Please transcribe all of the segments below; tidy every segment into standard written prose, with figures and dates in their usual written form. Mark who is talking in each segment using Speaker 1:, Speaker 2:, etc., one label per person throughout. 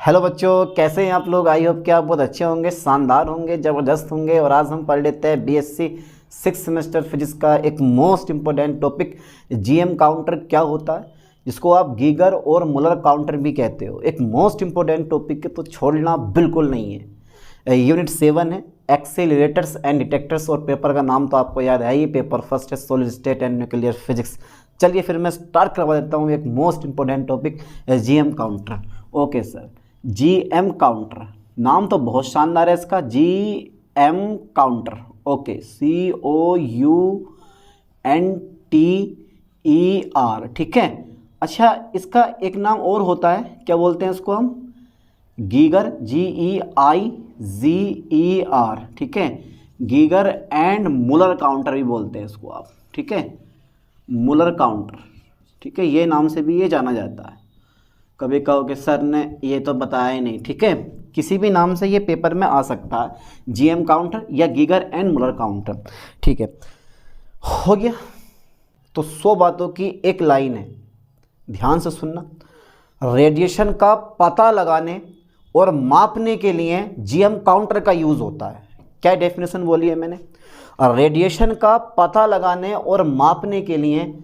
Speaker 1: Hello बच्चों, कैसे हैं आप लोग। आई होप कि आप बहुत अच्छे होंगे, शानदार होंगे, ज़बरदस्त होंगे। और आज हम पढ़ लेते हैं बीएससी 6 सेमेस्टर फिजिक्स का एक most important topic, GM counter क्या होता है, जिसको आप गीगर और मुलर काउंटर भी कहते हो। एक मोस्ट इम्पोर्टेंट टॉपिक है, तो छोड़ना बिल्कुल नहीं है। यूनिट 7 है, एक्सेलरेटर्स एंड डिटेक्टर्स, और पेपर का नाम तो आपको याद है ही, पेपर फर्स्ट है, solid state and nuclear physics. चलिए फिर मैं स्टार्ट करवा देता हूँ एक most important topic, GM counter. Okay sir, GM counter नाम तो बहुत शानदार है इसका, जीएम काउंटर। ओके, COUNTER, ठीक है। अच्छा, इसका एक नाम और होता है, क्या बोलते हैं इसको हम, गीगर, GEIGER, ठीक है। गीगर एंड मुलर काउंटर भी बोलते हैं इसको आप, ठीक है, मुलर काउंटर, ठीक है। ये नाम से भी ये जाना जाता है। कभी कहो कि सर ने ये तो बताया ही नहीं, ठीक है, किसी भी नाम से ये पेपर में आ सकता है, जीएम काउंटर या गीगर एंड मुलर काउंटर, ठीक है। हो गया, तो 100 बातों की एक लाइन है, ध्यान से सुनना। रेडिएशन का पता लगाने और मापने के लिए जीएम काउंटर का यूज़ होता है। क्या डेफिनेशन बोली है मैंने, रेडिएशन का पता लगाने और मापने के लिए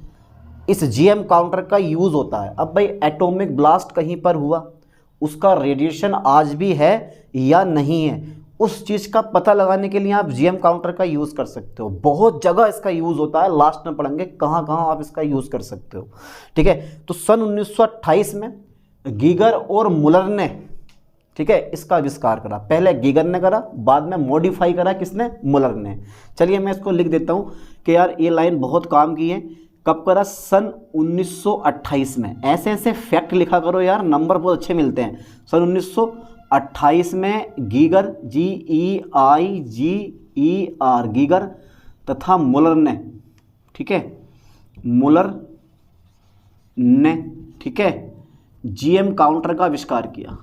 Speaker 1: इस जीएम काउंटर का यूज़ होता है। अब भाई एटॉमिक ब्लास्ट कहीं पर हुआ, उसका रेडिएशन आज भी है या नहीं है, उस चीज़ का पता लगाने के लिए आप जीएम काउंटर का यूज़ कर सकते हो। बहुत जगह इसका यूज़ होता है, लास्ट में पढ़ेंगे कहाँ कहाँ आप इसका यूज़ कर सकते हो, ठीक है। तो सन 1928 में गीगर और मुलर ने, ठीक है, इसका आविष्कार करा। पहले गीगर ने करा, बाद में मॉडिफाई करा किसने, मुलर ने। चलिए मैं इसको लिख देता हूँ कि यार ये लाइन बहुत काम की है। कब करा, सन 1928 में। ऐसे ऐसे फैक्ट लिखा करो यार, नंबर बहुत अच्छे मिलते हैं। सन 1928 में गीगर, GEIGER, गीगर तथा मुलर ने, ठीक है, मुलर ने, ठीक है, जीएम काउंटर का आविष्कार किया,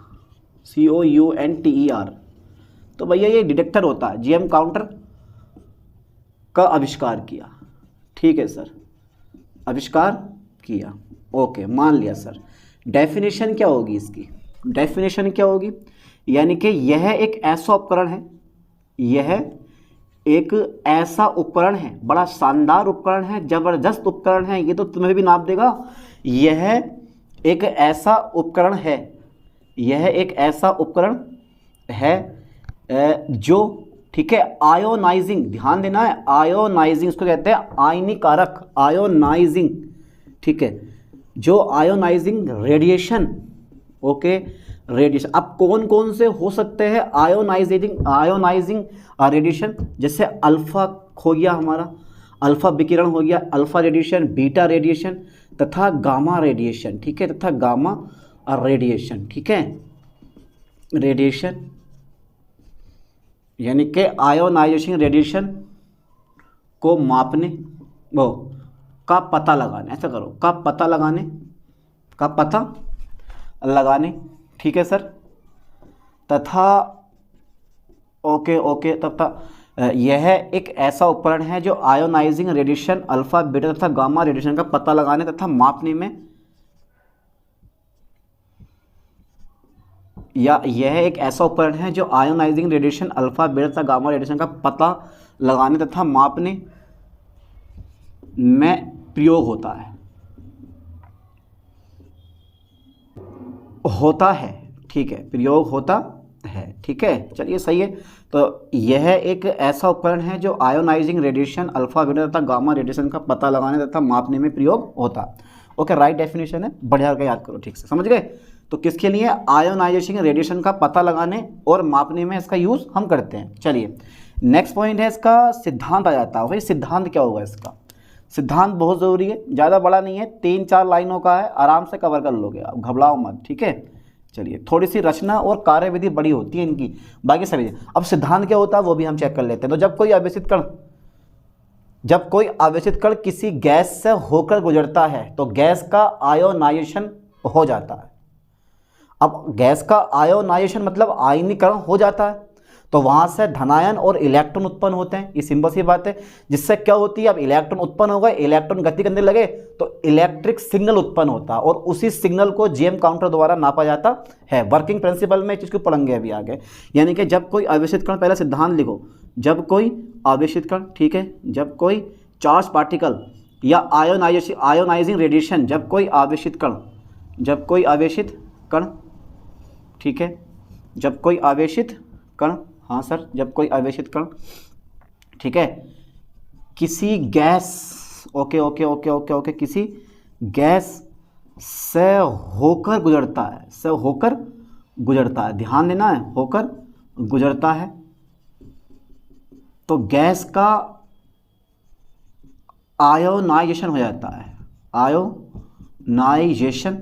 Speaker 1: COUNTER। तो भैया ये डिटेक्टर होता है, जीएम काउंटर का आविष्कार किया, ठीक है सर, आविष्कार किया। ओके, मान लिया सर। डेफिनेशन क्या होगी इसकी, डेफिनेशन क्या होगी, यानी कि यह एक ऐसा उपकरण है, यह एक ऐसा उपकरण है, बड़ा शानदार उपकरण है, जबरदस्त उपकरण है, ये तो तुम्हें भी नाप देगा। यह एक ऐसा उपकरण है, यह एक ऐसा उपकरण है जो, ठीक है, आयोनाइजिंग, ध्यान देना है, आयोनाइजिंग, इसको कहते हैं आयनीकारक, आयोनाइजिंग, ठीक है, जो आयोनाइजिंग रेडिएशन, ओके, रेडिएशन। अब कौन कौन से हो सकते हैं आयोनाइजिंग रेडिएशन, जैसे अल्फा हो गया हमारा, अल्फा विकिरण हो गया, अल्फा रेडिएशन, बीटा रेडिएशन तथा गामा रेडिएशन, ठीक है, तथा गामा रेडिएशन, ठीक है, रेडिएशन, यानी कि आयोनाइजेशन रेडिएशन को मापने, वो का पता लगाने, ऐसा करो, का पता लगाने, का पता लगाने, ठीक है सर, तथा ओके ओके तथा यह एक ऐसा उपकरण है जो आयोनाइजिंग रेडिएशन अल्फा, बीटा तथा गामा रेडिएशन का पता लगाने तथा मापने में, या यह एक ऐसा उपकरण है जो आयोनाइजिंग रेडिएशन अल्फा, बीटा तथा गामा रेडिएशन का पता लगाने तथा मापने में प्रयोग होता है, ठीक है, प्रयोग होता है, ठीक है। चलिए सही है। तो यह एक ऐसा उपकरण है जो आयोनाइजिंग रेडिएशन अल्फा, बीटा तथा गामा रेडिएशन का पता लगाने तथा मापने में प्रयोग होता। ओके, राइट डेफिनेशन है, बढ़िया करके याद करो, ठीक से समझ गए। तो किसके लिए, आयोनाइजेशन रेडिएशन का पता लगाने और मापने में इसका यूज़ हम करते हैं। चलिए नेक्स्ट पॉइंट है इसका, सिद्धांत आ जाता है। भाई सिद्धांत क्या होगा इसका, सिद्धांत बहुत ज़रूरी है, ज़्यादा बड़ा नहीं है, 3-4 लाइनों का है, आराम से कवर कर लोगे आप, घबराओ मत, ठीक है। चलिए, थोड़ी सी रचना और कार्यविधि बड़ी होती है इनकी, बाकी सभी। अब सिद्धांत क्या होता है वो भी हम चेक कर लेते हैं। तो जब कोई आवेशित कण किसी गैस से होकर गुजरता है तो गैस का आयोनाइजेशन हो जाता है। अब गैस का आयोनाइजेशन मतलब आयनीकरण हो जाता है। तो वहाँ से धनायन और इलेक्ट्रॉन उत्पन्न होते हैं, ये सिंपल सी बात है। जिससे क्या होती है, अब इलेक्ट्रॉन उत्पन्न हो गए, इलेक्ट्रॉन गति करने लगे तो इलेक्ट्रिक सिग्नल उत्पन्न होता है और उसी सिग्नल को जीएम काउंटर द्वारा नापा जाता है। वर्किंग प्रिंसिपल में इस चीज़ को पढ़ेंगे अभी आगे। यानी कि जब कोई आवेशित कण, पहले सिद्धांत लिखो, जब कोई आवेशित कण, ठीक है, जब कोई चार्ज पार्टिकल या आयोनाइजिंग रेडिएशन, जब कोई आवेशित कण, जब कोई आवेशित कण, ठीक है, जब कोई आवेशित कण, हाँ सर, जब कोई आवेशित कण, ठीक है, किसी gas, okay okay okay okay okay, किसी गैस से होकर गुजरता है, से होकर गुजरता है, ध्यान देना है, होकर गुजरता है, तो गैस का आयोनाइजेशन हो जाता है, आयोनाइजेशन,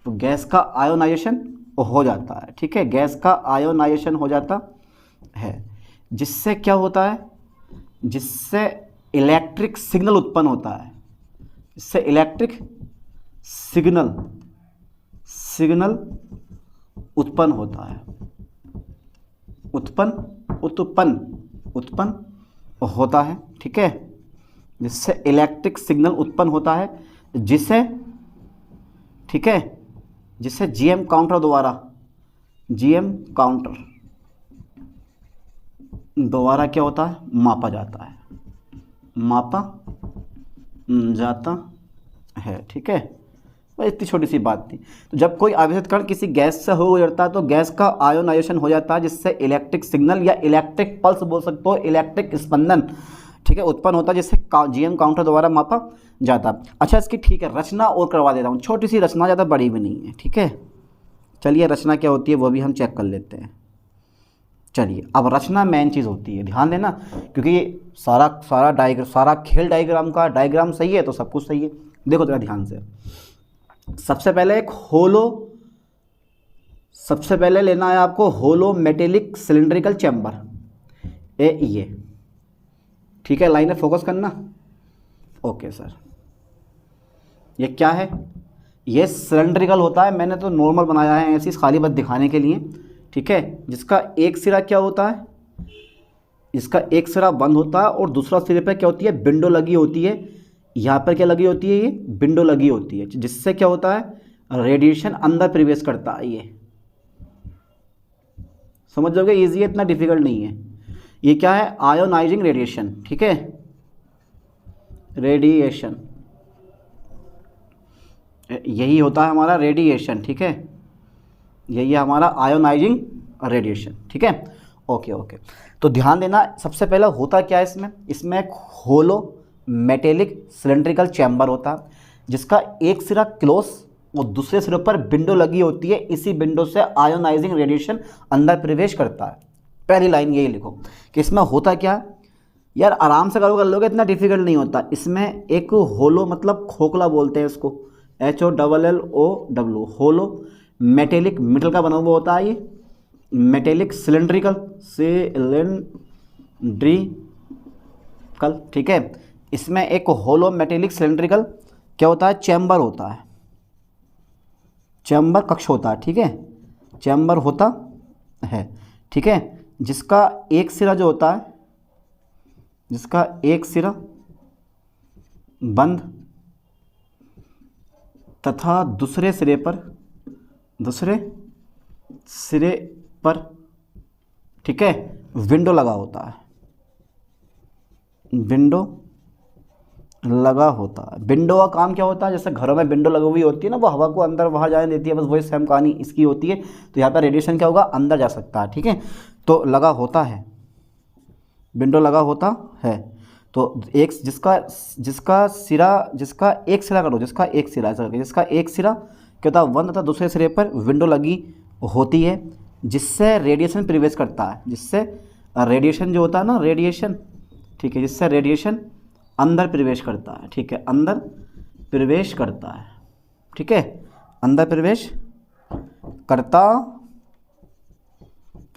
Speaker 1: तो गैस का आयोनाइजेशन हो जाता है, ठीक है, गैस का आयोनाइजेशन हो जाता है, जिससे क्या होता है, जिससे इलेक्ट्रिक सिग्नल उत्पन्न होता है, इससे इलेक्ट्रिक सिग्नल उत्पन्न होता है, उत्पन्न होता है, ठीक है, जिससे इलेक्ट्रिक सिग्नल उत्पन्न होता है, जिसे, ठीक है, जिसे जीएम काउंटर द्वारा क्या होता है, मापा जाता है, मापा जाता है, ठीक है। बस इतनी छोटी सी बात थी। तो जब कोई आवेशित कण किसी गैस से हो गुजरता है तो गैस का आयोनाइजेशन हो जाता है, जिससे इलेक्ट्रिक सिग्नल या इलेक्ट्रिक पल्स बोल सकते हो, इलेक्ट्रिक स्पंदन, ठीक है, उत्पन्न होता है, जिससे जीएम काउंटर द्वारा मापा जाता है। अच्छा, इसकी ठीक है रचना और करवा देता हूँ, छोटी सी रचना, ज़्यादा बड़ी भी नहीं है, ठीक है। चलिए रचना क्या होती है वो भी हम चेक कर लेते हैं। चलिए, अब रचना मेन चीज़ होती है, ध्यान देना, क्योंकि ये सारा खेल डायग्राम का, डायग्राम सही है तो सब कुछ सही है। देखो जरा ध्यान से, सबसे पहले लेना है आपको होलो मेटेलिक सिलिंड्रिकल चैम्बर, ये, ठीक है, लाइन में फोकस करना। ओके सर, ये क्या है, ये सिलिंड्रिकल होता है, मैंने तो नॉर्मल बनाया है ऐसी खाली बस दिखाने के लिए, ठीक है, जिसका एक सिरा क्या होता है, इसका एक सिरा बंद होता है और दूसरा सिरे पर क्या होती है, विंडो लगी होती है। यहाँ पर क्या लगी होती है, ये विंडो लगी होती है, जिससे क्या होता है, रेडिएशन अंदर प्रवेश करता है। ये समझ जाओगे, ईजी है, इतना डिफिकल्ट नहीं है। ये क्या है, आयोनाइजिंग रेडिएशन, ठीक है, रेडिएशन, यही होता है हमारा रेडिएशन, ठीक है, यही है हमारा आयोनाइजिंग रेडिएशन, ठीक है। ओके ओके, तो ध्यान देना, सबसे पहले होता क्या है इसमें एक होलो मेटेलिक सिलिंड्रिकल चैम्बर होता है, जिसका एक सिरा क्लोज और दूसरे सिरे पर विंडो लगी होती है। इसी विंडो से आयोनाइजिंग रेडिएशन अंदर प्रवेश करता है। पहली लाइन यही लिखो कि इसमें होता क्या है, यार आराम से कर लोगे, इतना डिफिकल्ट नहीं होता। इसमें एक होलो मतलब खोखला बोलते हैं इसको, HOLLOW, होलो मेटेलिक, मेटल का बना हुआ होता है ये, मेटेलिक सिलिंड्रिकल, ठीक है। इसमें एक होलो मेटेलिक सिलिंड्रिकल क्या होता है, चैम्बर होता है, चैम्बर कक्ष होता है, ठीक है, चैम्बर होता है, ठीक है, जिसका एक सिरा जो होता है, जिसका एक सिरा बंद तथा दूसरे सिरे पर, ठीक है, विंडो लगा होता है, विंडो लगा होता है। विंडो का काम क्या होता है, जैसे घरों में विंडो लगी हुई होती है ना, वो हवा को अंदर बाहर जाने देती है, बस वही सेम कहानी इसकी होती है। तो यहाँ पर रेडिएशन क्या होगा, अंदर जा सकता है, ठीक है, तो लगा होता है, विंडो लगा होता है। तो एक जिसका एक सिरा करो, जिसका एक सिरा क्या होता है, वन तथा दूसरे सिरे पर विंडो लगी होती है, जिससे रेडिएशन प्रवेश करता है, जिससे रेडिएशन जो होता है ना, रेडिएशन, ठीक है, जिससे रेडिएशन अंदर प्रवेश करता है, ठीक है, अंदर प्रवेश करता है, ठीक है, अंदर प्रवेश करता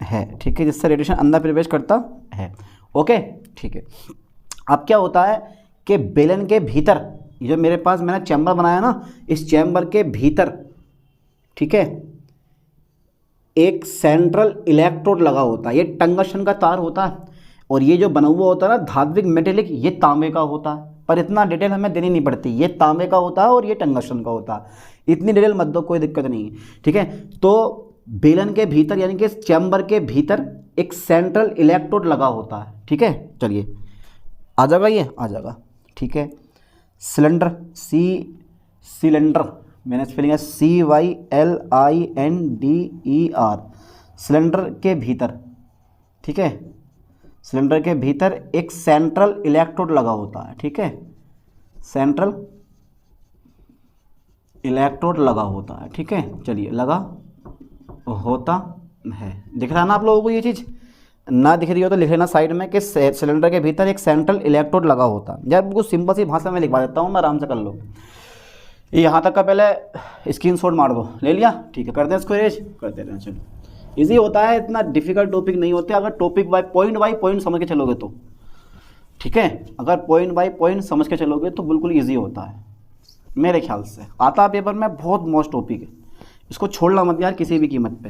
Speaker 1: है, ठीक है, जिससे रेडिएशन अंदर प्रवेश करता है। ओके, ठीक है। अब क्या होता है कि बेलन के भीतर, ये जो मेरे पास मैंने चैम्बर बनाया ना, इस चैम्बर के भीतर, ठीक है, एक सेंट्रल इलेक्ट्रोड लगा होता है, ये टंगस्टन का तार होता है, और ये जो बना हुआ होता है ना धात्विक मेटेलिक, ये तांबे का होता है। पर इतना डिटेल हमें देनी नहीं पड़ती, ये तांबे का होता है और ये टंगस्टन का होता है, इतनी डिटेल मत दो, कोई दिक्कत नहीं है, ठीक है। तो बेलन के भीतर यानी कि चैम्बर के भीतर एक सेंट्रल इलेक्ट्रोड लगा होता है, ठीक है। चलिए आ जाएगा, ये आ जाएगा, ठीक है। सिलेंडर, सिलेंडर, मैंने स्पेलिंग है CYLINDER, सिलेंडर के भीतर, ठीक है। सिलेंडर के भीतर एक सेंट्रल इलेक्ट्रोड लगा होता है, ठीक है, सेंट्रल इलेक्ट्रोड लगा होता है, ठीक है। चलिए लगा होता है, दिख रहा है ना आप लोगों को ये चीज़? ना दिख रही हो तो लिख लेना साइड में कि सिलेंडर के भीतर एक सेंट्रल इलेक्ट्रोड लगा होता है। यार बिल्कुल सिंपल सी भाषा में लिखवा देता हूँ मैं, आराम से कर लो। यहाँ तक का पहले स्क्रीनशॉट मार दो, ले लिया, ठीक है। करते हैं इसको इरेज, करते रहें, चलो इजी होता है, इतना डिफिकल्ट टॉपिक नहीं होते अगर टॉपिक बाय पॉइंट समझ के चलोगे तो, ठीक है। अगर पॉइंट बाय पॉइंट समझ के चलोगे तो बिल्कुल ईजी होता है, मेरे ख्याल से आता पेपर में, बहुत मोस्ट टॉपिक है, इसको छोड़ना मत यार किसी भी कीमत पे।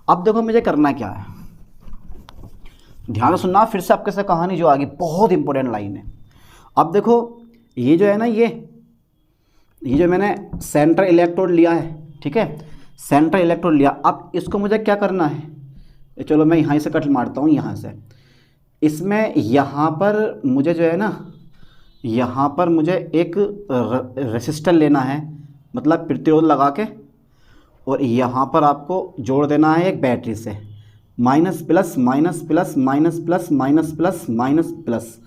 Speaker 1: अब देखो मुझे करना क्या है, ध्यान से सुनना, फिर से आपके साथ कहानी जो आगे बहुत इंपॉर्टेंट लाइन है। अब देखो ये जो है ना, ये जो मैंने सेंट्रल इलेक्ट्रोड लिया है, ठीक है, सेंट्रल इलेक्ट्रोड लिया। अब इसको मुझे क्या करना है, चलो मैं यहाँ से कट मारता हूँ, यहाँ से इसमें यहाँ पर मुझे जो है ना, यहाँ पर मुझे एक रेसिस्टर लेना है, मतलब प्रतिरोध लगा के, और यहाँ पर आपको जोड़ देना है एक बैटरी से, minus plus minus plus minus plus minus plus minus plus.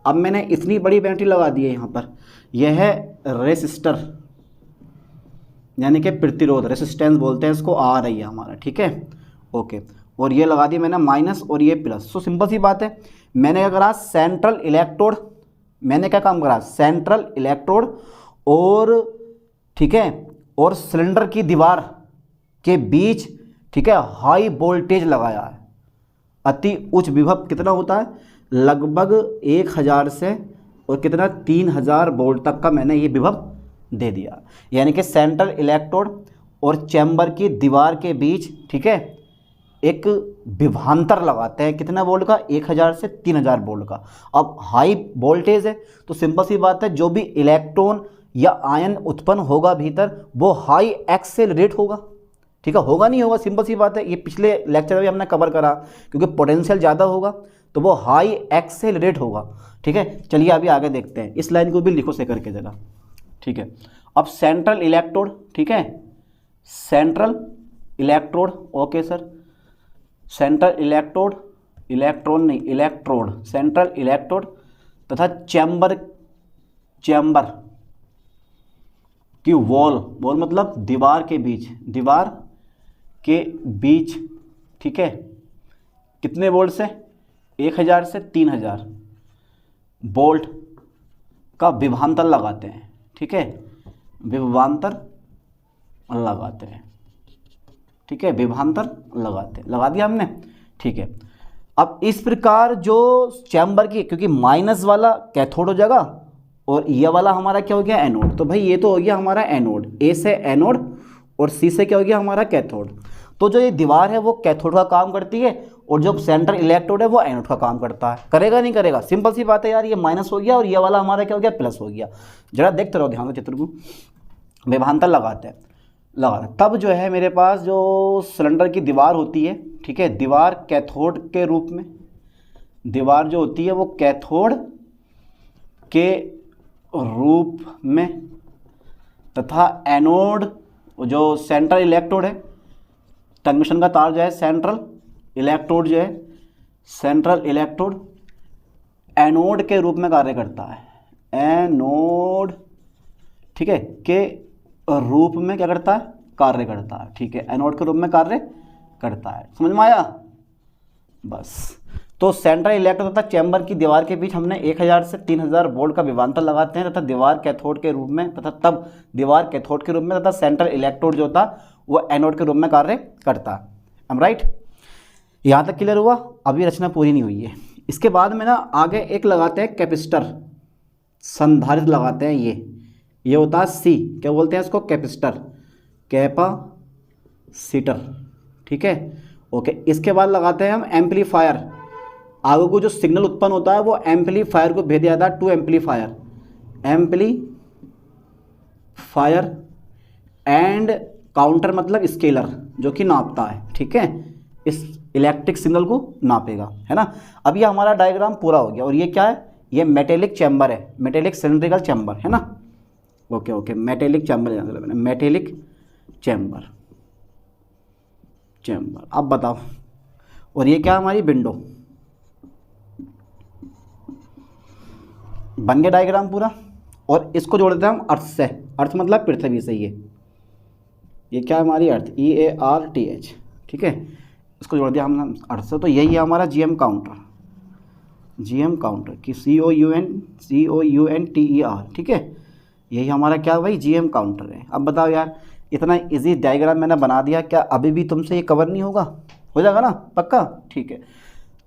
Speaker 1: अब मैंने इतनी बड़ी बैटरी लगा दी है यहाँ पर, यह है रेसिस्टर यानी कि प्रतिरोध, रेसिस्टेंस बोलते हैं इसको, आ रही है हमारा, ठीक है, ओके। और ये लगा दी मैंने माइनस और ये प्लस। तो सिंपल सी बात है, मैंने क्या करा, सेंट्रल इलेक्ट्रोड, मैंने क्या काम करा, सेंट्रल इलेक्ट्रोड और, ठीक है, और सिलेंडर की दीवार के बीच, ठीक है, हाई वोल्टेज लगाया है। अति उच्च विभव कितना होता है, लगभग 1000 से और कितना 3000 वोल्ट तक का मैंने ये विभव दे दिया। यानी कि सेंट्रल इलेक्ट्रोड और चैम्बर की दीवार के बीच, ठीक है, एक विभवांतर लगाते हैं, कितना वोल्ट का, 1000 से 3000 वोल्ट का। अब हाई वोल्टेज है तो सिंपल सी बात है, जो भी इलेक्ट्रॉन या आयन उत्पन्न होगा भीतर वो हाई एक्सेलरेट होगा, ठीक है, होगा नहीं होगा, सिंपल सी बात है, ये पिछले लेक्चर में भी हमने कवर करा, क्योंकि पोटेंशियल ज़्यादा होगा तो वो हाई एक्सेलरेट होगा, ठीक है। चलिए अभी आगे देखते हैं, इस लाइन को भी लिखो से करके जरा, ठीक है। अब सेंट्रल इलेक्ट्रोड, ठीक है, central electrode, okay sir, central electrode, electron नहीं इलेक्ट्रोड, सेंट्रल इलेक्ट्रोड तथा चैम्बर, चैम्बर की वॉल मतलब दीवार के बीच, दीवार के बीच, ठीक है, कितने वोल्ट से, 1000 से 3000 वोल्ट का विभवांतर लगाते हैं, ठीक है, विभवांतर लगाते हैं, ठीक है, विभवांतर लगाते हैं, लगा दिया हमने, ठीक है। अब इस प्रकार जो चैम्बर की, क्योंकि माइनस वाला कैथोड हो जाएगा और ये वाला हमारा क्या हो गया, एनोड, तो भाई ये तो हो गया हमारा एनोड, ए से एनोड और सी से क्या हो गया हमारा कैथोड। तो जो ये दीवार है वो कैथोड का काम करती है और जो सेंट्रल इलेक्ट्रोड है वो एनोड का काम करता है, करेगा नहीं करेगा, सिंपल सी बात है यार, ये माइनस हो गया और ये वाला हमारा क्या हो गया, प्लस हो गया। जरा देखते रहो ध्यान से चित्र को, विभवांतर लगाते हैं, तब जो है मेरे पास जो सिलेंडर की दीवार होती है, ठीक है, दीवार कैथोड के रूप में, दीवार जो होती है वो कैथोड के रूप में तथा एनोड जो सेंट्रल इलेक्ट्रोड है, टंगस्टन का तार जो है, सेंट्रल इलेक्ट्रोड जो है, सेंट्रल इलेक्ट्रोड एनोड के रूप में कार्य करता है, एनोड, ठीक है, के रूप में क्या करता है, कार्य करता है, ठीक है, एनोड के रूप में कार्य करता है, समझ में आया बस। तो सेंट्रल इलेक्ट्रोड तथा चैम्बर की दीवार के बीच हमने 1000 से 3000 वोल्ट का विभवांतर लगाते हैं तथा दीवार कैथोड के रूप में, तथा तब दीवार कैथोड के रूप में तथा सेंट्रल इलेक्ट्रोड जो था वो एनोड के रूप में कार्य करता है। एम राइट, यहाँ तक क्लियर हुआ? अभी रचना पूरी नहीं हुई है। इसके बाद में ना आगे एक लगाते हैं कैपेसिटर, संधारित्र लगाते हैं, ये होता है सी, क्या बोलते हैं इसको, कैपेसिटर, कैपेसिटर, ठीक है, ओके। इसके बाद लगाते हैं हम एम्पलीफायर। आगे को जो सिग्नल उत्पन्न होता है वो एम्पलीफायर को भेज दिया जाता है to amplifier, amplifier and counter मतलब स्केलर जो कि नापता है, ठीक है, इस इलेक्ट्रिक सिग्नल को नापेगा, है ना। अब ये हमारा डायग्राम पूरा हो गया। और ये क्या है, ये मेटेलिक चैम्बर है, मेटेलिक सिलिंड्रिकल चैम्बर, है ना। Okay okay, metallic chamber, metallic chamber, chamber. अब बताओ, और ये क्या हमारी विंडो, बन गया डायग्राम पूरा। और इसको जोड़ देते हैं हम अर्थ से, अर्थ मतलब पृथ्वी से। ये क्या है हमारी अर्थ, EARTH, ठीक है, इसको जोड़ दिया हमने अर्थ से। तो यही है हमारा GM काउंटर, GM काउंटर की COUNTER, ठीक है, यही हमारा क्या भाई GM काउंटर है। अब बताओ यार, इतना इजी डायग्राम मैंने बना दिया, क्या अभी भी तुमसे ये कवर नहीं होगा? हो जाएगा ना पक्का, ठीक है।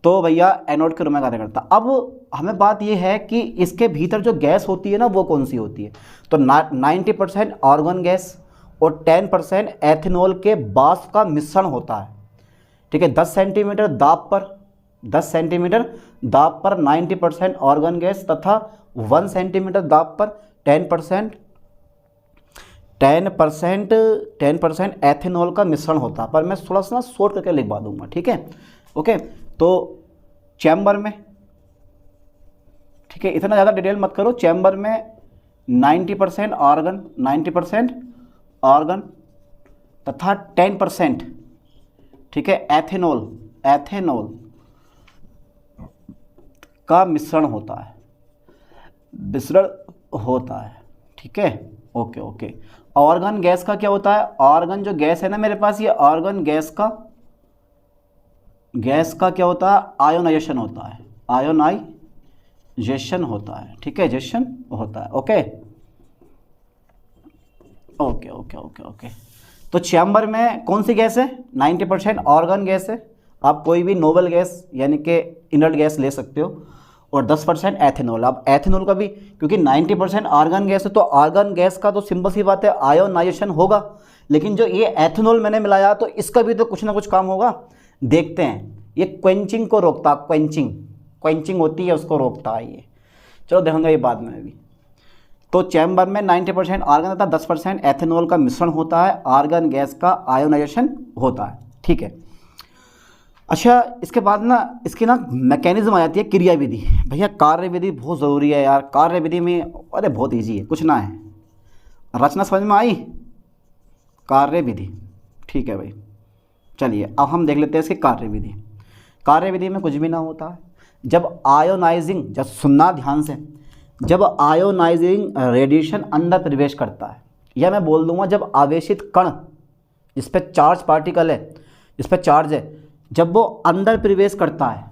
Speaker 1: तो भैया एनोड के रूप में कार्य करता। अब हमें बात ये है कि इसके भीतर जो गैस होती है ना वो कौन सी होती है, तो 90% आर्गन गैस और 10% एथेनॉल के वाष्प का मिश्रण होता है, ठीक है। 10 सेंटीमीटर दाब पर 90% आर्गन गैस तथा 1 सेंटीमीटर दाब पर 10% एथेनॉल का मिश्रण होता है। पर मैं थोड़ा सा शॉर्ट करके लिखवा दूंगा, ठीक है, ओके। तो चैम्बर में, ठीक है, इतना ज़्यादा डिटेल मत करो। चैम्बर में 90% आर्गन तथा 10%, ठीक है, एथेनॉल का मिश्रण होता है, ठीक है, ओके ओके। आर्गन गैस का क्या होता है, आर्गन जो गैस है ना मेरे पास, ये आर्गन गैस का क्या होता है, आयोनाइजेशन होता है, आयोनाइजेशन होता है, ठीक है, जेशन होता है, okay okay okay okay okay. तो चैम्बर में कौन सी गैस है, 90% आर्गन गैस है। आप कोई भी नोबल गैस यानी कि इनर्ट गैस ले सकते हो, और 10% एथेनॉल। अब एथेनॉल का भी, क्योंकि 90% आर्गन गैस है तो आर्गन गैस का तो सिंपल सी बात है आयोनाइजेशन होगा, लेकिन जो ये एथेनॉल मैंने मिलाया तो इसका भी तो कुछ ना कुछ काम होगा। देखते हैं, ये क्वेंचिंग को रोकता, क्वेंचिंग होती है उसको रोकता है ये, चलो देखूंगा ये बाद में भी। तो चैम्बर में 90% आर्गन तथा 10% एथेनॉल का मिश्रण होता है, आर्गन गैस का आयोनाइजेशन होता है, ठीक है। अच्छा, इसके बाद ना इसकी ना मैकेनिज्म आ जाती है, क्रियाविधि। भैया कार्यविधि बहुत ज़रूरी है यार, कार्यविधि में अरे बहुत इजी है, कुछ ना है, रचना समझ में आई, कार्यविधि, ठीक है भाई। चलिए अब हम देख लेते हैं इसकी कार्यविधि। कार्यविधि में कुछ भी ना होता है, जब आयोनाइजिंग, जब सुनना ध्यान से, जब आयोनाइजिंग रेडिएशन अंदर प्रवेश करता है, या मैं बोल दूंगा जब आवेशित कण, जिस पे चार्ज पार्टिकल है, जिस पे चार्ज है, जब वो अंदर प्रवेश करता है,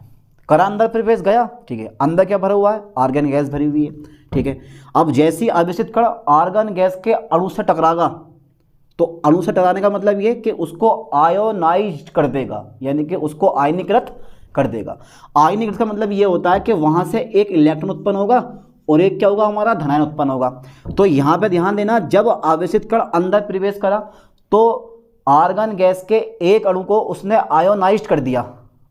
Speaker 1: करा अंदर प्रवेश गया, ठीक है, अंदर क्या भरा हुआ है, आर्गन गैस भरी हुई है, ठीक है। अब जैसी आवेशित कण आर्गन गैस के अणु से टकरागा, तो अणु से टकराने का मतलब ये कि उसको आयोनाइज्ड कर देगा, यानी कि उसको आयनीकृत कर देगा। आयनीकृत का मतलब ये होता है कि वहां से एक इलेक्ट्रॉन उत्पन्न होगा और एक क्या होगा, हमारा धनायन उत्पन्न होगा। तो यहाँ पे ध्यान देना, जब आवेशित कण अंदर प्रवेश करा तो आर्गन गैस के एक अणु को उसने आयोनाइज्ड कर दिया,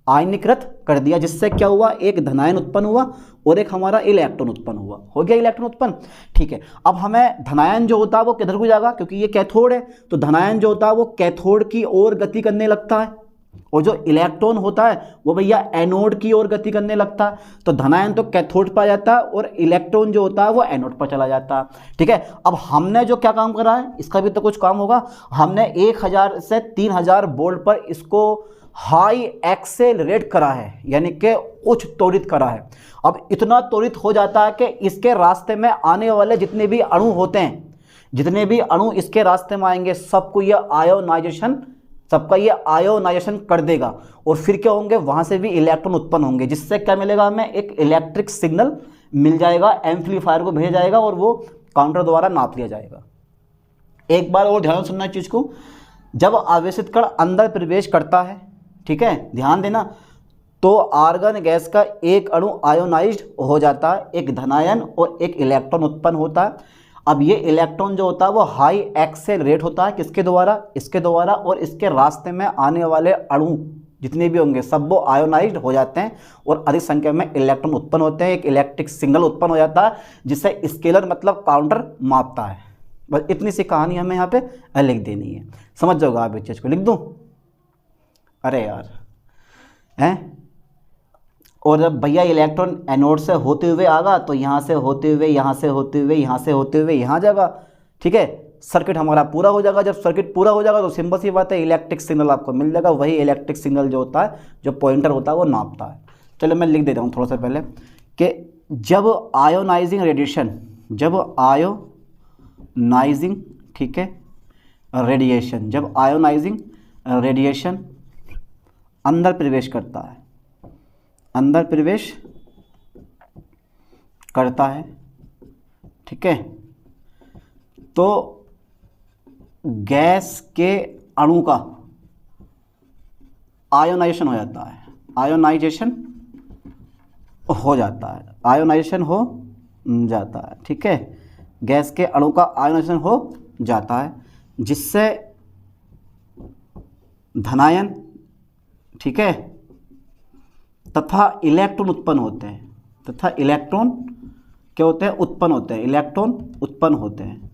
Speaker 1: आयनीकृत कर दिया, जिससे क्या हुआ, एक धनायन उत्पन्न हुआ और एक हमारा इलेक्ट्रॉन उत्पन्न हुआ, हो गया इलेक्ट्रॉन उत्पन्न, ठीक है। अब हमें धनायन जो होता है वो किधर को जाएगा, क्योंकि ये कैथोड है, तो धनायन जो होता है वो कैथोड की ओर गति करने लगता है, और जो इलेक्ट्रॉन होता है वो भैया एनोड की ओर गति करने लगता है। तो धनायन तो कैथोड पर आ जाता है और इलेक्ट्रॉन जो होता है वो एनोड पर चला जाता है, ठीक है। अब हमने जो क्या काम करा है, इसका भी तो कुछ काम होगा। हमने 1000 से 3000 वोल्ट पर इसको हाई एक्सेलरेट करा है, यानी कि उच्च त्वरित करा है। अब इतना त्वरित हो जाता है कि इसके रास्ते में आने वाले जितने भी अणु होते हैं, जितने भी अणु इसके रास्ते में आएंगे, सबको ये आयोनाइजेशन कर देगा, और फिर क्या होंगे, वहां से भी इलेक्ट्रॉन उत्पन्न होंगे, जिससे क्या मिलेगा, हमें एक इलेक्ट्रिक सिग्नल मिल जाएगा, एम्पलीफायर को भेजा जाएगा और वो काउंटर द्वारा नाप लिया जाएगा। एक बार और ध्यान सुनना चीज को, जब आवेशित कण अंदर प्रवेश करता है, ठीक है, ध्यान देना, तो आर्गन गैस का एक अणु आयोनाइज्ड हो जाता है, एक धनायन और एक इलेक्ट्रॉन उत्पन्न होता है। अब ये इलेक्ट्रॉन जो होता है वो हाई एक्सेलरेट होता है, किसके द्वारा, इसके द्वारा, और इसके रास्ते में आने वाले अणु जितने भी होंगे सब वो आयोनाइज्ड हो जाते हैं और अधिक संख्या में इलेक्ट्रॉन उत्पन्न होते हैं, एक इलेक्ट्रिक सिग्नल उत्पन्न हो जाता है जिससे स्केलर मतलब काउंटर मापता है। बस इतनी सी कहानी हमें यहाँ पे लिख देनी है, समझ जाओगे आप इस चीज़ को, लिख दूँ? अरे यार हैं। और जब भैया इलेक्ट्रॉन एनोड से होते हुए आगा तो यहाँ से होते हुए, यहाँ से होते हुए, यहाँ से होते हुए यहाँ जाएगा, ठीक है, सर्किट हमारा पूरा हो जाएगा। जब सर्किट पूरा हो जाएगा तो सिंपल सी बात है इलेक्ट्रिक सिग्नल आपको मिल जाएगा, वही इलेक्ट्रिक सिग्नल जो होता है, जो पॉइंटर होता है वो नापता है। चलो मैं लिख देता हूँ थोड़ा सा पहले कि जब आयोनाइजिंग रेडिएशन, जब आयोनाइजिंग, ठीक है, रेडिएशन, जब आयोनाइजिंग रेडिएशन अंदर प्रवेश करता है, अंदर प्रवेश करता है, ठीक है, तो गैस के अणु का आयोनाइजेशन हो जाता है, आयोनाइजेशन हो जाता है, आयोनाइजेशन हो जाता है, ठीक है, गैस के अणु का आयोनाइजेशन हो जाता है जिससे धनायन, ठीक है, तथा इलेक्ट्रॉन उत्पन्न होते हैं, तथा इलेक्ट्रॉन क्या होते हैं, उत्पन्न होते हैं, इलेक्ट्रॉन उत्पन्न होते हैं,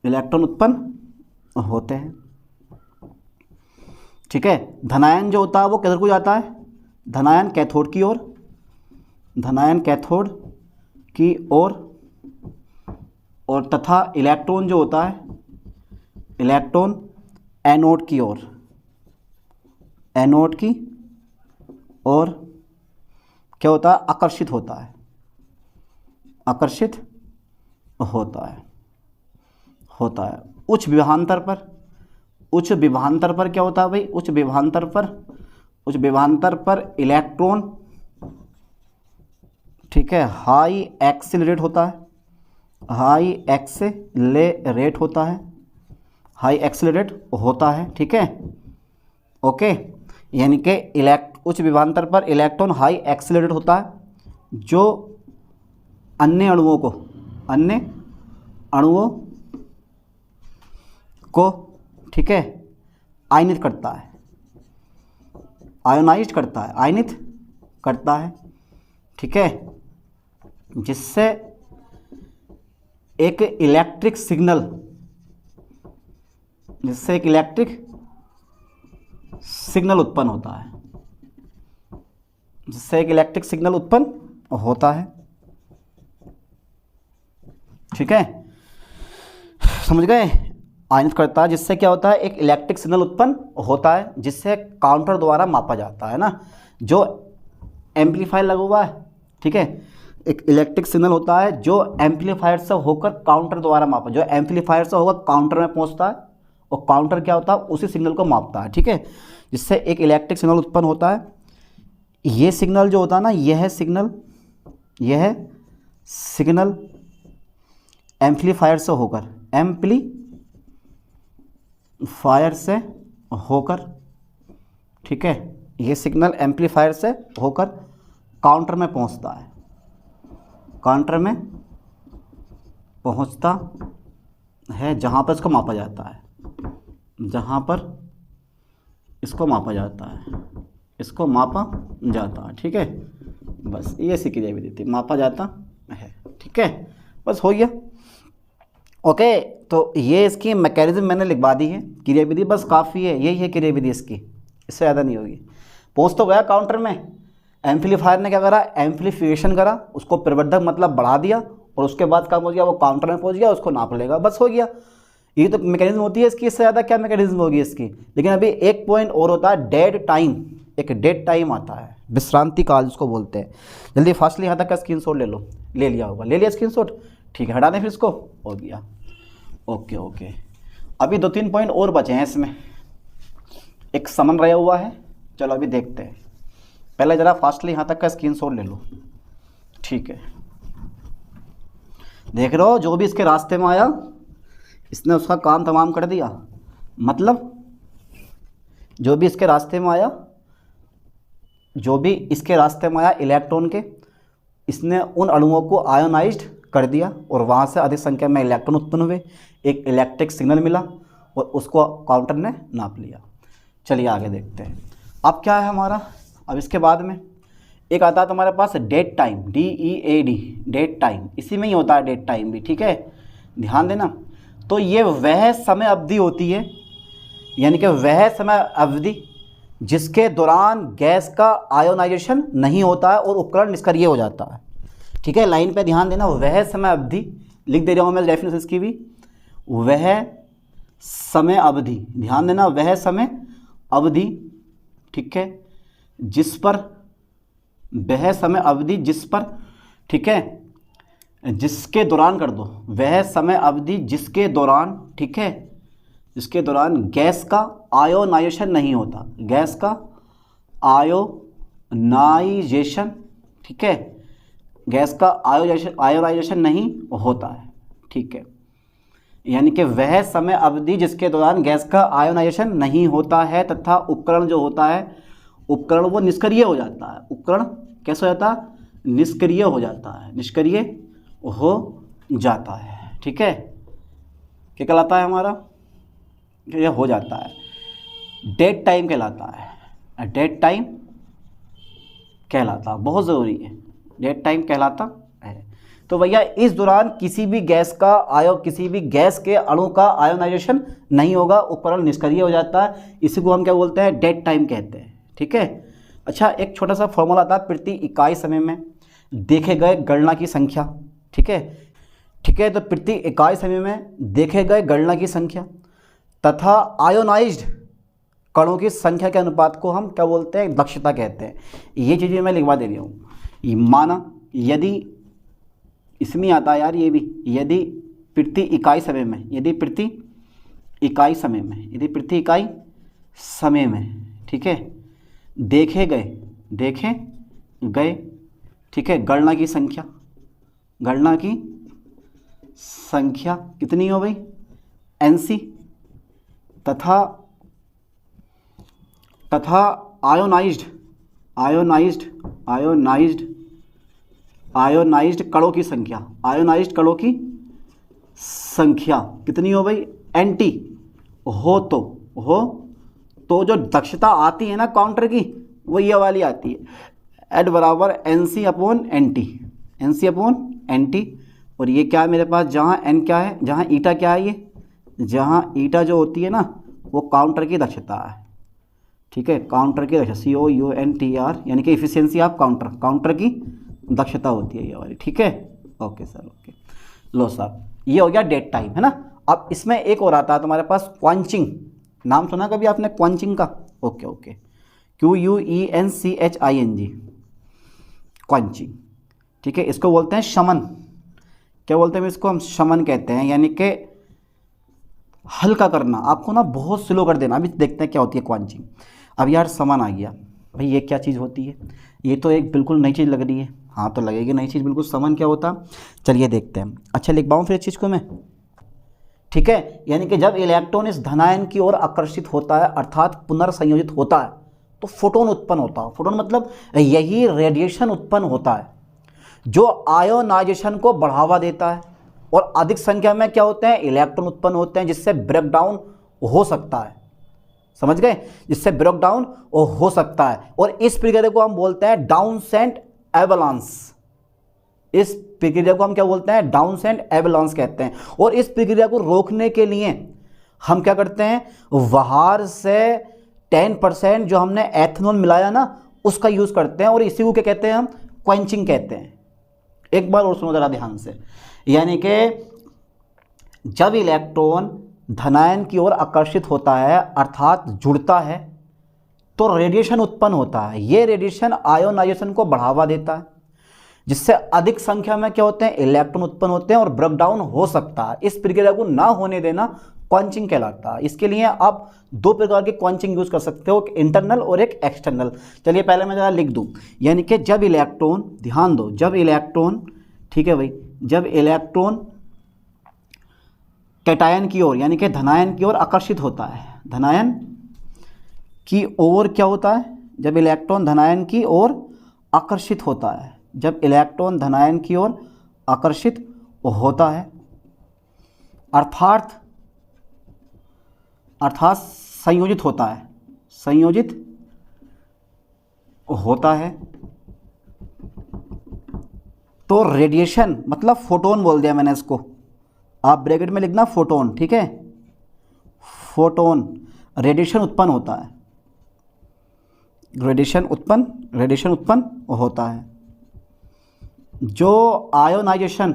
Speaker 1: इलेक्ट्रॉन उत्पन्न होते हैं, ठीक है। धनायन जो होता है वो किधर को जाता है, धनायन कैथोड की ओर, धनायन कैथोड की ओर, और तथा इलेक्ट्रॉन जो होता है, इलेक्ट्रॉन एनोड की ओर, एनोड की और क्या होता है, आकर्षित होता है, आकर्षित होता है, होता है उच्च विभवांतर पर। उच्च विभवांतर पर क्या होता है भाई, उच्च विभवांतर पर, उच्च विभवांतर पर इलेक्ट्रॉन, ठीक है, हाई एक्सेलरेट होता है, हाई एक्सेलरेट होता है, हाई एक्सेलरेट होता है, ठीक है, ओके। यानी कि उच्च विभवांतर पर इलेक्ट्रॉन हाई एक्सेलरेट होता है जो अन्य अणुओं को, अन्य अणुओं को, ठीक है, आयनित करता है, आयोनाइज करता है, आयनित करता है, ठीक है, जिससे एक इलेक्ट्रिक सिग्नल, जिससे एक इलेक्ट्रिक सिग्नल उत्पन्न होता है, जिससे एक इलेक्ट्रिक सिग्नल उत्पन्न होता है, ठीक है, समझ गए। आयनित करता है जिससे क्या होता है, एक इलेक्ट्रिक सिग्नल उत्पन्न होता है जिससे काउंटर द्वारा मापा जाता है ना, जो एम्पलीफायर लगा हुआ है, ठीक है, एक इलेक्ट्रिक सिग्नल होता है जो एम्पलीफायर से होकर काउंटर द्वारा मापा, जो एम्पलीफायर से होकर काउंटर में पहुंचता है और काउंटर क्या होता है, उसी सिग्नल को मापता है, ठीक है, जिससे एक इलेक्ट्रिक सिग्नल उत्पन्न होता है। ये सिग्नल जो होता है ना, यह सिग्नल एम्पलीफायर से होकर, एम्पलीफायर से होकर, ठीक है, ये सिग्नल एम्पलीफायर से होकर काउंटर में पहुंचता है, काउंटर में पहुंचता है जहां पर इसको मापा जाता है, जहां पर इसको मापा जाता है, इसको मापा जाता है, ठीक है, बस ये सी क्रियाविधि थी, मापा जाता है, ठीक है, बस हो गया, ओके। तो ये इसकी मैकेनिज्म मैंने लिखवा दी है, क्रियाविधि बस काफ़ी है, यही है क्रियाविधि इसकी, इससे ज़्यादा नहीं होगी। पहुंच तो गया काउंटर में, एम्पलीफायर ने क्या करा, एम्पलीफिकेशन करा, उसको प्रवर्धक मतलब बढ़ा दिया, और उसके बाद काम हो गया, वो काउंटर में पहुंच गया, उसको नाप लेगा, बस हो गया। ये तो मैकेनिज्म होती है इसकी, इससे ज़्यादा क्या मैकेनिज्म होगी इसकी। लेकिन अभी एक पॉइंट और होता है, डेड टाइम, एक डेड टाइम आता है, विश्रांति काल जिसको बोलते हैं। जल्दी फास्टली यहाँ तक का स्क्रीनशॉट ले लो, ले लिया होगा, ले लिया स्क्रीनशॉट, ठीक है, हटा दें फिर इसको, हो गया, ओके ओके। अभी 2-3 पॉइंट और बचे हैं इसमें, एक समन रहा हुआ है, चलो अभी देखते हैं। पहले ज़रा फास्टली यहाँ तक का स्क्रीनशॉट ले लो, ठीक है। देख रहे हो, जो भी इसके रास्ते में आया इसने उसका काम तमाम कर दिया, मतलब जो भी इसके रास्ते में आया, जो भी इसके रास्ते में आया इलेक्ट्रॉन के, इसने उन अणुओं को आयोनाइज्ड कर दिया और वहाँ से अधिक संख्या में इलेक्ट्रॉन उत्पन्न हुए, एक इलेक्ट्रिक सिग्नल मिला और उसको काउंटर ने नाप लिया। चलिए आगे देखते हैं। अब क्या है हमारा, अब इसके बाद में एक आता है तुम्हारे पास dead time, DEAD, dead time. इसी में ही होता है डेट टाइम भी, ठीक है, ध्यान देना। तो ये वह समय अवधि होती है, यानी कि वह समय अवधि जिसके दौरान गैस का आयोनाइजेशन नहीं होता है और उपकरण निष्क्रिय हो जाता है, ठीक है। लाइन पे ध्यान देना, वह समय अवधि, लिख दे रहा हूँ मैं डेफिनेशन इसकी भी, वह समय अवधि, ध्यान देना, वह समय अवधि, ठीक है, जिस पर, वह समय अवधि जिस पर, ठीक है, जिसके दौरान कर दो, वह समय अवधि जिसके दौरान, ठीक है, जिसके दौरान गैस का आयोनाइजेशन नहीं होता, गैस का आयोनाइजेशन, ठीक है, गैस का आयोनाइजेशन नहीं होता है, ठीक है, यानी कि वह समय अवधि जिसके दौरान गैस का आयोनाइजेशन नहीं होता है तथा उपकरण जो होता है, उपकरण वो निष्क्रिय हो जाता है। उपकरण कैसे हो जाता है, निष्क्रिय हो जाता है, निष्क्रिय हो जाता है, ठीक है। क्या कहलाता है हमारा, ये हो जाता है, डेट टाइम कहलाता है, डेट टाइम कहलाता, बहुत ज़रूरी है, डेट टाइम कहलाता है। तो भैया इस दौरान किसी भी गैस के अणु का आयोनाइजेशन नहीं होगा, उपकरण निष्क्रिय हो जाता है, इसी को हम क्या बोलते हैं, डेट टाइम कहते हैं, ठीक है। अच्छा, एक छोटा सा फॉर्मूला आता है, प्रति इकाई समय में देखे गए गणना की संख्या, ठीक है, ठीक है। तो प्रति इकाई समय में देखे गए गणना की संख्या तथा आयोनाइज्ड कणों की संख्या के अनुपात को हम क्या बोलते हैं, दक्षता कहते हैं। ये चीज़ें मैं लिखवा दे रही हूँ। माना यदि इसमें आता है यार, ये भी, यदि प्रति इकाई समय में, यदि प्रति इकाई समय में, ठीक है, देखे गए, ठीक है, गणना की संख्या कितनी हो भाई, NC, तथा आयोनाइज्ड कणों की संख्या, कितनी हो भाई, NT हो तो जो दक्षता आती है ना काउंटर की, वो ये वाली आती है, एड बराबर NC अपॉन NT। और ये क्या है मेरे पास, जहाँ N क्या है, जहाँ ईटा क्या है, ये जहाँ ईटा जो होती है ना वो काउंटर की दक्षता है, ठीक है, काउंटर की दक्षता, COUNTR, यानी कि इफिशियंसी ऑफ काउंटर की दक्षता होती है ये वाली, ठीक है। ओके सर, ओके, लो साहब, ये हो गया डेट टाइम, है ना। अब इसमें एक और आता है तुम्हारे पास, क्वांचिंग। नाम सुना कभी आपने क्वांचिंग का? ओके, QUENCHING, क्वांचिंग, ठीक है। इसको बोलते हैं शमन, क्या बोलते हैं इसको, हम शमन कहते हैं, यानी कि हल्का करना, आपको ना बहुत स्लो कर देना। अभी देखते हैं क्या होती है क्वांचिंग। अब यार समन आ गया, भाई ये क्या चीज़ होती है, ये तो एक बिल्कुल नई चीज़ लग रही है। हाँ तो लगेगी नई चीज़ बिल्कुल, समन क्या होता, चलिए देखते हैं। अच्छा लिखवाऊँ फिर इस चीज़ को मैं, ठीक है, यानी कि जब इलेक्ट्रॉन इस धनायन की ओर आकर्षित होता है अर्थात पुनर्संयोजित होता है तो फोटोन उत्पन्न होता है। फोटोन मतलब यही रेडिएशन उत्पन्न होता है जो आयोनाइजेशन को बढ़ावा देता है और अधिक संख्या में क्या होते हैं, इलेक्ट्रॉन उत्पन्न होते हैं, जिससे ब्रेकडाउन हो सकता है, समझ गए, जिससे ब्रेकडाउन हो सकता है। और इस प्रक्रिया को हम बोलते हैं डाउनसेंट एवलांस। इस प्रक्रिया को हम क्या बोलते हैं, डाउनसेंट एवलांस कहते हैं। और इस प्रक्रिया को रोकने के लिए हम क्या करते हैं, बाहर से 10% जो हमने एथेनॉल मिलाया ना उसका यूज करते हैं, और इसी को क्या कहते हैं, हम क्वेंचिंग कहते हैं। एक बार और सुनो जरा ध्यान से, यानी कि जब इलेक्ट्रॉन धनायन की ओर आकर्षित होता है अर्थात जुड़ता है तो रेडिएशन उत्पन्न होता है। ये रेडिएशन आयोनाइजेशन को बढ़ावा देता है, जिससे अधिक संख्या में क्या होते हैं, इलेक्ट्रॉन उत्पन्न होते हैं और ब्रेकडाउन हो सकता है। इस प्रक्रिया को ना होने देना क्वांचिंग कहलाता है। इसके लिए आप दो प्रकार के क्वांचिंग यूज कर सकते हो, एक इंटरनल और एक एक्सटर्नल। चलिए पहले मैं जरा लिख दूं, यानी कि जब इलेक्ट्रॉन, ध्यान दो, जब इलेक्ट्रॉन, ठीक है भाई, जब इलेक्ट्रॉन कैटायन की ओर यानी कि धनायन की ओर आकर्षित होता है, धनायन की ओर क्या होता है, जब इलेक्ट्रॉन धनायन की ओर आकर्षित होता है, जब इलेक्ट्रॉन धनायन की ओर आकर्षित होता है, अर्थात संयोजित होता है, संयोजित होता है। तो रेडिएशन मतलब फोटोन बोल दिया मैंने इसको, आप ब्रैकेट में लिखना फोटोन, ठीक है। फोटोन रेडिएशन उत्पन्न होता है, रेडिएशन उत्पन्न होता है, जो आयोनाइजेशन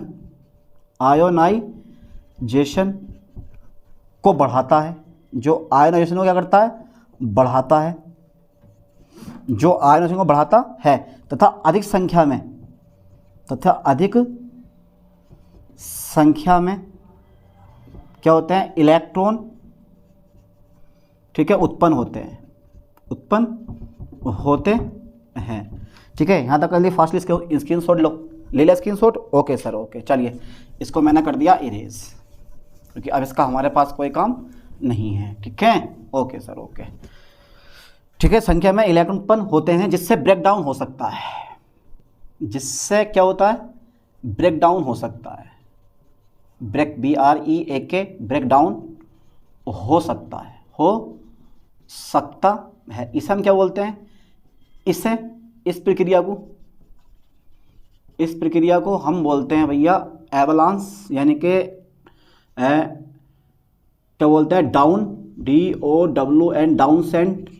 Speaker 1: को बढ़ाता है, जो आयोनाइजेशन को क्या करता है, बढ़ाता है, जो आयोनाइजेशन को बढ़ाता है तथा अधिक संख्या में क्या होते हैं, इलेक्ट्रॉन, ठीक है, उत्पन्न होते हैं, ठीक है। यहाँ तक कर ली फास्टली, स्क्रीनशॉट लो, ले लिया स्क्रीनशॉट, ओके सर, ओके। चलिए इसको मैंने कर दिया इरेज, क्योंकि अब इसका हमारे पास कोई काम नहीं है, ठीक है, ओके सर, ओके, ठीक है। संख्या में इलेक्ट्रॉन उत्पन्न होते हैं जिससे ब्रेक डाउन हो सकता है, जिससे क्या होता है, ब्रेक डाउन हो सकता है, ब्रेक BREAK ब्रेक डाउन हो सकता है, इसे हम क्या बोलते हैं, इस प्रक्रिया को हम बोलते हैं भैया एवलांस, यानी कि क्या बोलते हैं, डाउन, DOWN, डाउनसेंट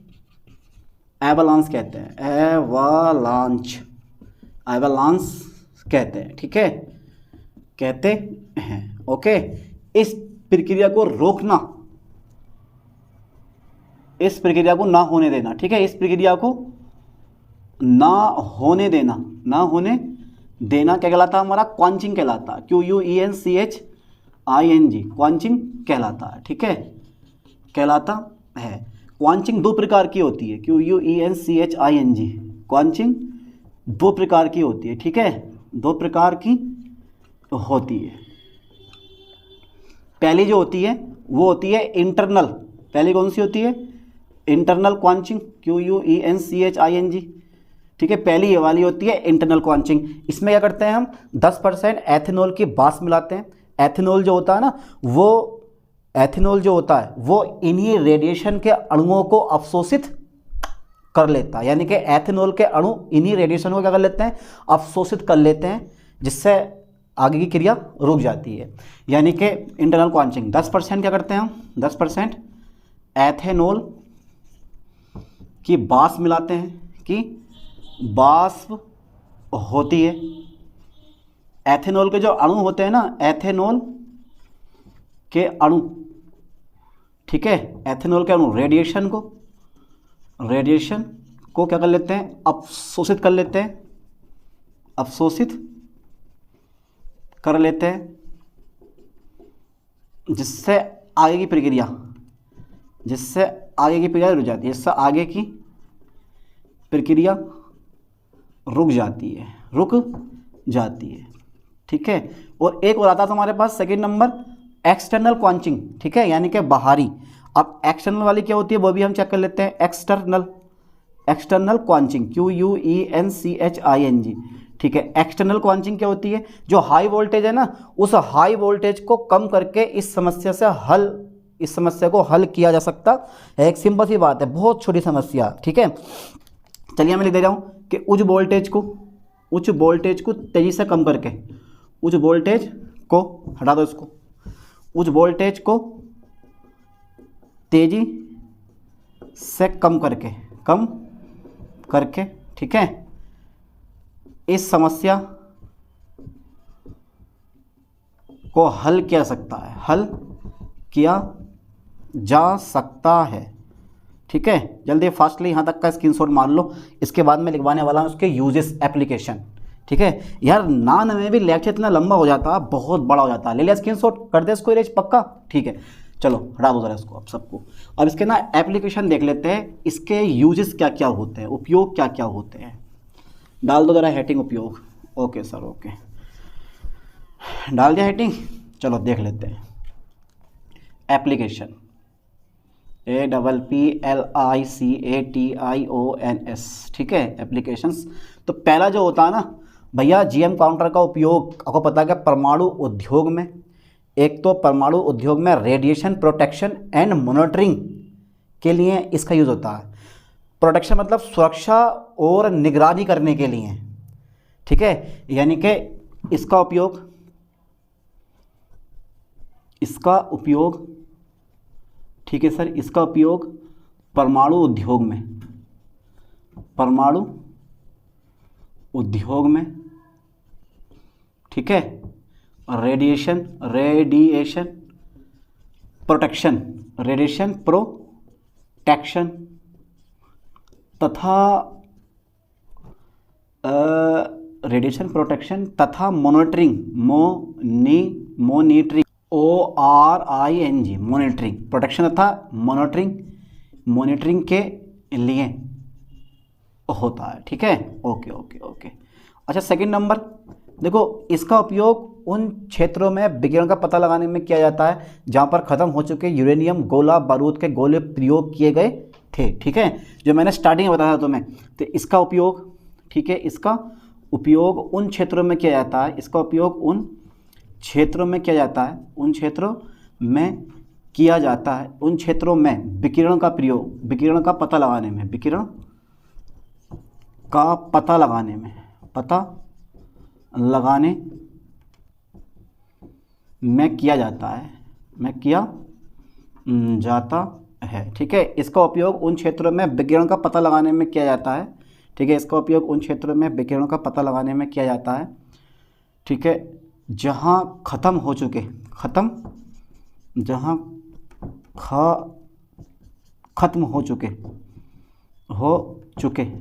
Speaker 1: एवलांस कहते हैं, एवलांस कहते हैं, ठीक है, कहते हैं, ओके। इस प्रक्रिया को रोकना, इस प्रक्रिया को ना होने देना, ठीक है, इस प्रक्रिया को ना होने देना क्या कहलाता है हमारा, क्वांचिंग कहलाता है, QUENCHING, क्वांचिंग कहलाता है, ठीक है, कहलाता है। क्वांचिंग दो प्रकार की होती है, QUENCHING, क्वांचिंग दो प्रकार की होती है, ठीक है, दो प्रकार की होती है। पहली जो होती है वो होती है इंटरनल, पहली कौन सी होती है, इंटरनल क्वांचिंग, QUENCHING, ठीक है, पहली ये वाली होती है इंटरनल क्वांचिंग। इसमें क्या करते हैं हम, 10% एथेनॉल की बास मिलाते हैं। एथेनॉल जो होता है ना, वो इन्हीं रेडिएशन के अणुओं को अवशोषित कर लेता है, यानी कि एथेनॉल के अणु इन्हीं रेडिएशन को क्या कर लेते हैं, अवशोषित कर लेते हैं, जिससे आगे की क्रिया रुक जाती है, यानी कि इंटरनल क्वांचिंग। 10% क्या करते हैं हम, 10% एथेनॉल की बास मिलाते हैं, कि बाष्प होती है। एथेनॉल के जो अणु होते हैं ना, एथेनॉल के अणु, ठीक है, एथेनॉल के अणु रेडिएशन को क्या कर लेते हैं, अवशोषित कर लेते हैं, जिससे आगे की प्रक्रिया रुक जाती है, जिससे आगे की प्रक्रिया रुक जाती है, ठीक है। और एक और आता है हमारे पास सेकंड नंबर, एक्सटर्नल क्वांचिंग, ठीक है, यानी कि बाहरी। अब एक्सटर्नल वाली क्या होती है वो भी हम चेक कर लेते हैं, एक्सटर्नल क्वांचिंग, QUENCHING, ठीक है। एक्सटर्नल क्वांचिंग क्या होती है, जो हाई वोल्टेज है ना, उस हाई वोल्टेज को कम करके इस समस्या को हल किया जा सकता है। एक सिंपल सी बात है, बहुत छोटी समस्या, ठीक है। चलिए मैं लिख दे रहा हूँ कि उच्च वोल्टेज को तेजी से कम करके, उच्च वोल्टेज को हटा दो, इसको उच्च वोल्टेज को तेजी से कम करके, ठीक है, इस समस्या को हल किया जा सकता है, ठीक है। जल्दी फास्टली यहाँ तक का स्क्रीनशॉट मार लो, इसके बाद में लिखवाने वाला हूँ उसके यूजेस, एप्लीकेशन, ठीक है। यार नान में भी लेक्चर इतना लंबा हो जाता है, बहुत बड़ा हो जाता है। ले लिया स्क्रीनशॉट, कर दे इसको इरेज पक्का, ठीक है। चलो हटा दो जरा इसको अब सबको। अब इसके ना एप्लीकेशन देख लेते हैं, इसके यूजेस क्या क्या होते हैं, उपयोग क्या क्या होते हैं। डाल दो जरा हेडिंग उपयोग, ओके सर, ओके, डाल दिया हेडिंग। चलो देख लेते हैं एप्लीकेशन, APPLICATIONS, ठीक है, एप्लीकेशंस। तो पहला जो होता है ना भैया जीएम काउंटर का उपयोग आपको पता है कि परमाणु उद्योग में, एक तो परमाणु उद्योग में रेडिएशन प्रोटेक्शन एंड मॉनिटरिंग के लिए इसका यूज़ होता है। प्रोटेक्शन मतलब सुरक्षा और निगरानी करने के लिए, ठीक है, यानी कि इसका उपयोग ठीक है सर, इसका उपयोग परमाणु उद्योग में, ठीक है, रेडिएशन प्रोटेक्शन तथा मॉनिटरिंग ORING मॉनिटरिंग, प्रोटेक्शन तथा मॉनिटरिंग के लिए होता है, ठीक है। ओके। अच्छा, सेकंड नंबर देखो, इसका उपयोग उन क्षेत्रों में विकिरण का पता लगाने में किया जाता है जहां पर ख़त्म हो चुके यूरेनियम गोला बारूद के गोले प्रयोग किए गए थे, ठीक है, जो मैंने स्टार्टिंग में बताया था तुम्हें। तो इसका उपयोग, ठीक है, इसका उपयोग उन क्षेत्रों में किया जाता है, उन क्षेत्रों में विकिरण का प्रयोग, विकिरण का पता लगाने में किया जाता है, ठीक है। इसका उपयोग उन क्षेत्रों में विकिरण का पता लगाने में किया जाता है, ठीक है, ठीक है,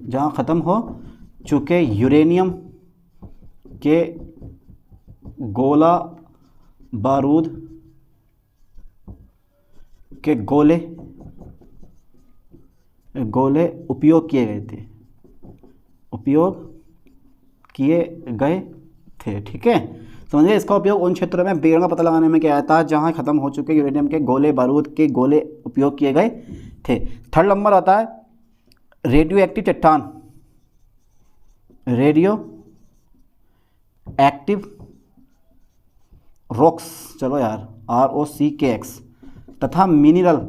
Speaker 1: जहाँ ख़त्म हो चुके यूरेनियम के गोला बारूद के गोले उपयोग किए गए थे, ठीक है। समझिए, इसका उपयोग उन क्षेत्रों में विकिरण का पता लगाने में किया जाता है जहां खत्म हो चुके यूरेनियम के गोले बारूद के गोले उपयोग किए गए थे। थर्ड नंबर आता है रेडियो एक्टिव चट्टान, रेडियो एक्टिव रॉक्स, चलो यार ROCKS, तथा मिनरल्स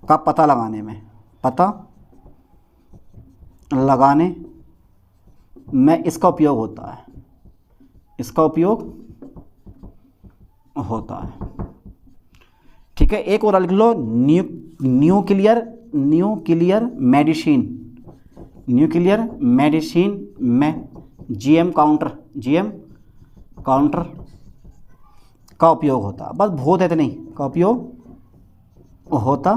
Speaker 1: का पता लगाने में इसका उपयोग होता है, ठीक है। एक और लिख लो, न्यूक्लियर मेडिसिन में जीएम काउंटर का उपयोग होता है। बस बहुत है तो नहीं का उपयोग होता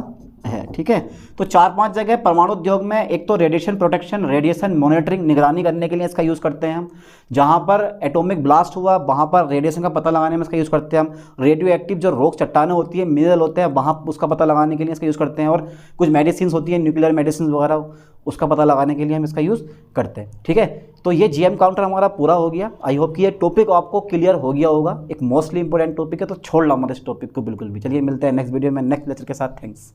Speaker 1: है, ठीक है। तो 4-5 जगह परमाणु उद्योग में, एक तो रेडिएशन प्रोटेक्शन, रेडिएशन मॉनिटरिंग, निगरानी करने के लिए इसका यूज़ करते हैं हम। जहाँ पर एटॉमिक ब्लास्ट हुआ वहाँ पर रेडिएशन का पता लगाने में इसका यूज़ करते हैं हम। रेडियो एक्टिव जो रॉक चट्टानें होती है, मिनरल होते हैं, वहाँ उसका पता लगाने के लिए इसका यूज़ करते हैं। और कुछ मेडिसिन होती है, न्यूक्लियर मेडिसिन वगैरह, उसका पता लगाने के लिए हम इसका यूज़ करते हैं, ठीक है। तो ये जीएम काउंटर हमारा पूरा हो गया। आई होप कि ये टॉपिक आपको क्लियर हो गया होगा। एक मोस्टली इंपॉर्टेंट टॉपिक है, तो छोड़ लो मत इस टॉपिक को बिल्कुल भी। चलिए मिलते हैं नेक्स्ट वीडियो में नेक्स्ट लेक्चर के साथ। थैंक्स।